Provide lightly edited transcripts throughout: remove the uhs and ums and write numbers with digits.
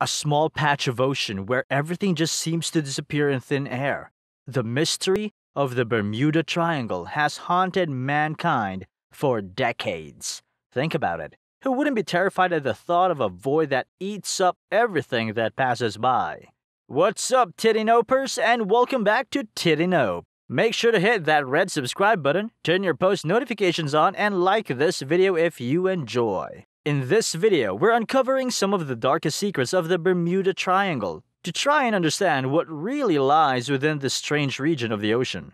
A small patch of ocean where everything just seems to disappear in thin air. The mystery of the Bermuda Triangle has haunted mankind for decades. Think about it. Who wouldn't be terrified at the thought of a void that eats up everything that passes by? What's up, Titty Nopers, and welcome back to Titty Nope. Make sure to hit that red subscribe button, turn your post notifications on, and like this video if you enjoy. In this video, we're uncovering some of the darkest secrets of the Bermuda Triangle to try and understand what really lies within this strange region of the ocean.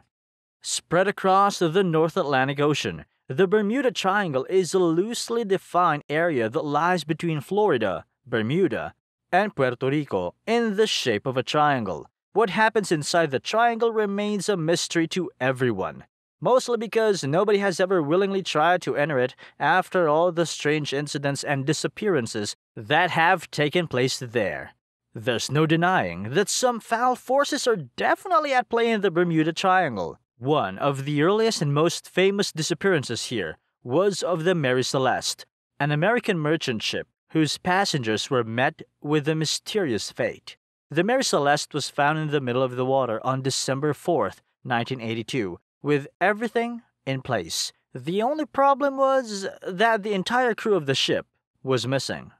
Spread across the North Atlantic Ocean, the Bermuda Triangle is a loosely defined area that lies between Florida, Bermuda, and Puerto Rico in the shape of a triangle. What happens inside the triangle remains a mystery to everyone, mostly because nobody has ever willingly tried to enter it after all the strange incidents and disappearances that have taken place there. There's no denying that some foul forces are definitely at play in the Bermuda Triangle. One of the earliest and most famous disappearances here was of the Mary Celeste, an American merchant ship whose passengers were met with a mysterious fate. The Mary Celeste was found in the middle of the water on December 4th, 1982, with everything in place. The only problem was that the entire crew of the ship was missing.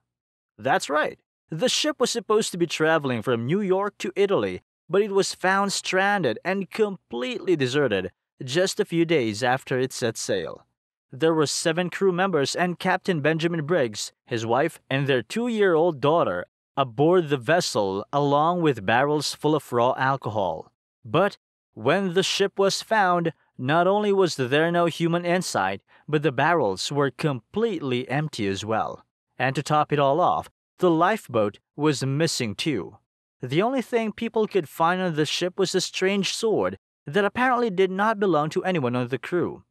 That's right. The ship was supposed to be traveling from New York to Italy, but it was found stranded and completely deserted just a few days after it set sail. There were 7 crew members and Captain Benjamin Briggs, his wife, and their 2-year-old daughter aboard the vessel along with barrels full of raw alcohol. But when the ship was found, not only was there no human inside, but the barrels were completely empty as well. And to top it all off, the lifeboat was missing too. The only thing people could find on the ship was a strange sword that apparently did not belong to anyone on the crew.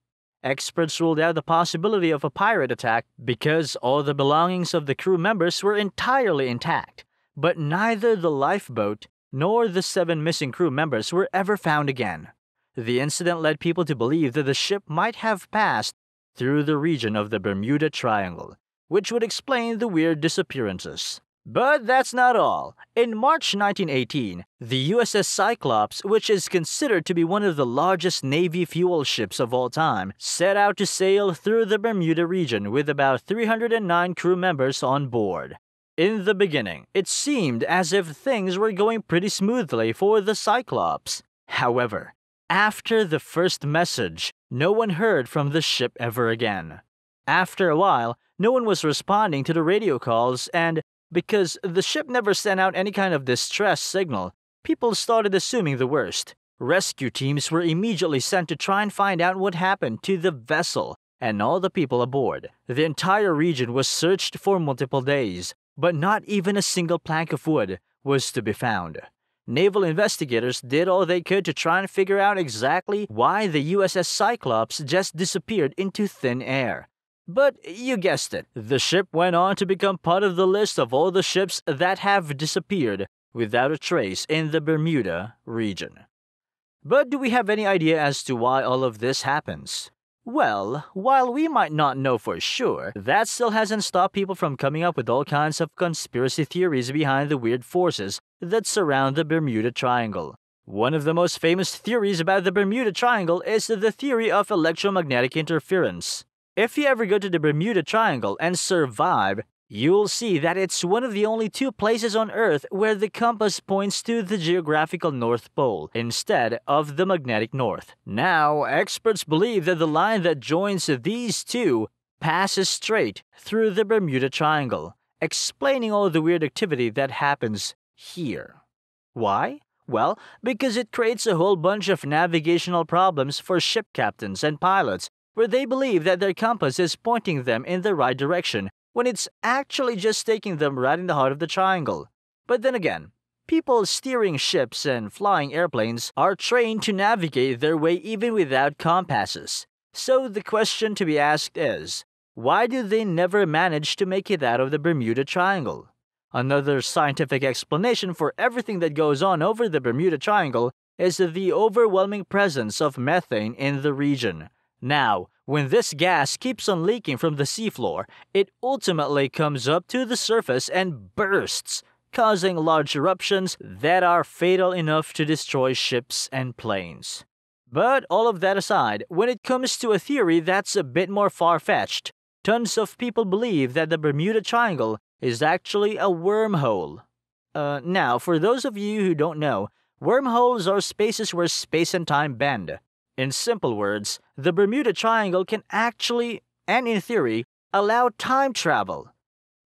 Experts ruled out the possibility of a pirate attack because all the belongings of the crew members were entirely intact, but neither the lifeboat nor the 7 missing crew members were ever found again. The incident led people to believe that the ship might have passed through the region of the Bermuda Triangle, which would explain the weird disappearances. But that's not all. In March 1918, the USS Cyclops, which is considered to be one of the largest Navy fuel ships of all time, set out to sail through the Bermuda region with about 309 crew members on board. In the beginning, it seemed as if things were going pretty smoothly for the Cyclops. However, after the first message, no one heard from the ship ever again. After a while, no one was responding to the radio calls, and because the ship never sent out any kind of distress signal, people started assuming the worst. Rescue teams were immediately sent to try and find out what happened to the vessel and all the people aboard. The entire region was searched for multiple days, but not even a single plank of wood was to be found. Naval investigators did all they could to try and figure out exactly why the USS Cyclops just disappeared into thin air. But you guessed it, the ship went on to become part of the list of all the ships that have disappeared without a trace in the Bermuda region. But do we have any idea as to why all of this happens? Well, while we might not know for sure, that still hasn't stopped people from coming up with all kinds of conspiracy theories behind the weird forces that surround the Bermuda Triangle. One of the most famous theories about the Bermuda Triangle is the theory of electromagnetic interference. If you ever go to the Bermuda Triangle and survive, you'll see that it's one of the only 2 places on Earth where the compass points to the geographical North Pole instead of the magnetic north. Now, experts believe that the line that joins these 2 passes straight through the Bermuda Triangle, explaining all the weird activity that happens here. Why? Well, because it creates a whole bunch of navigational problems for ship captains and pilots, where they believe that their compass is pointing them in the right direction when it's actually just taking them right in the heart of the triangle. But then again, people steering ships and flying airplanes are trained to navigate their way even without compasses. So the question to be asked is, why do they never manage to make it out of the Bermuda Triangle? Another scientific explanation for everything that goes on over the Bermuda Triangle is the overwhelming presence of methane in the region. Now, when this gas keeps on leaking from the seafloor, it ultimately comes up to the surface and bursts, causing large eruptions that are fatal enough to destroy ships and planes. But all of that aside, when it comes to a theory that's a bit more far-fetched, tons of people believe that the Bermuda Triangle is actually a wormhole. Now, for those of you who don't know, wormholes are spaces where space and time bend. In simple words, the Bermuda Triangle can actually, and in theory, allow time travel.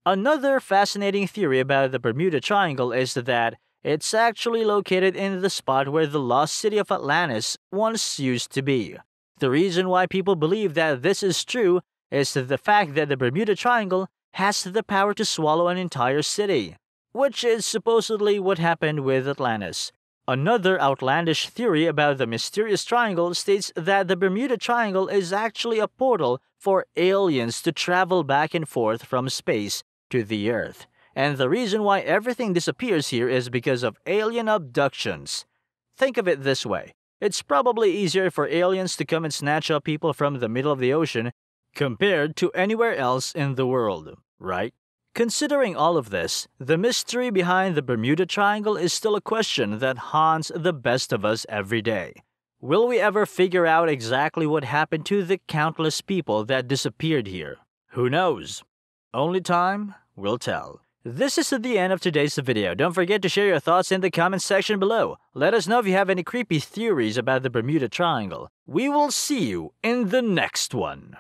Another fascinating theory about the Bermuda Triangle is that it's actually located in the spot where the lost city of Atlantis once used to be. The reason why people believe that this is true is the fact that the Bermuda Triangle has the power to swallow an entire city, which is supposedly what happened with Atlantis. Another outlandish theory about the mysterious triangle states that the Bermuda Triangle is actually a portal for aliens to travel back and forth from space to the Earth. And the reason why everything disappears here is because of alien abductions. Think of it this way. It's probably easier for aliens to come and snatch up people from the middle of the ocean compared to anywhere else in the world, right? Considering all of this, the mystery behind the Bermuda Triangle is still a question that haunts the best of us every day. Will we ever figure out exactly what happened to the countless people that disappeared here? Who knows? Only time will tell. This is the end of today's video. Don't forget to share your thoughts in the comment section below. Let us know if you have any creepy theories about the Bermuda Triangle. We will see you in the next one.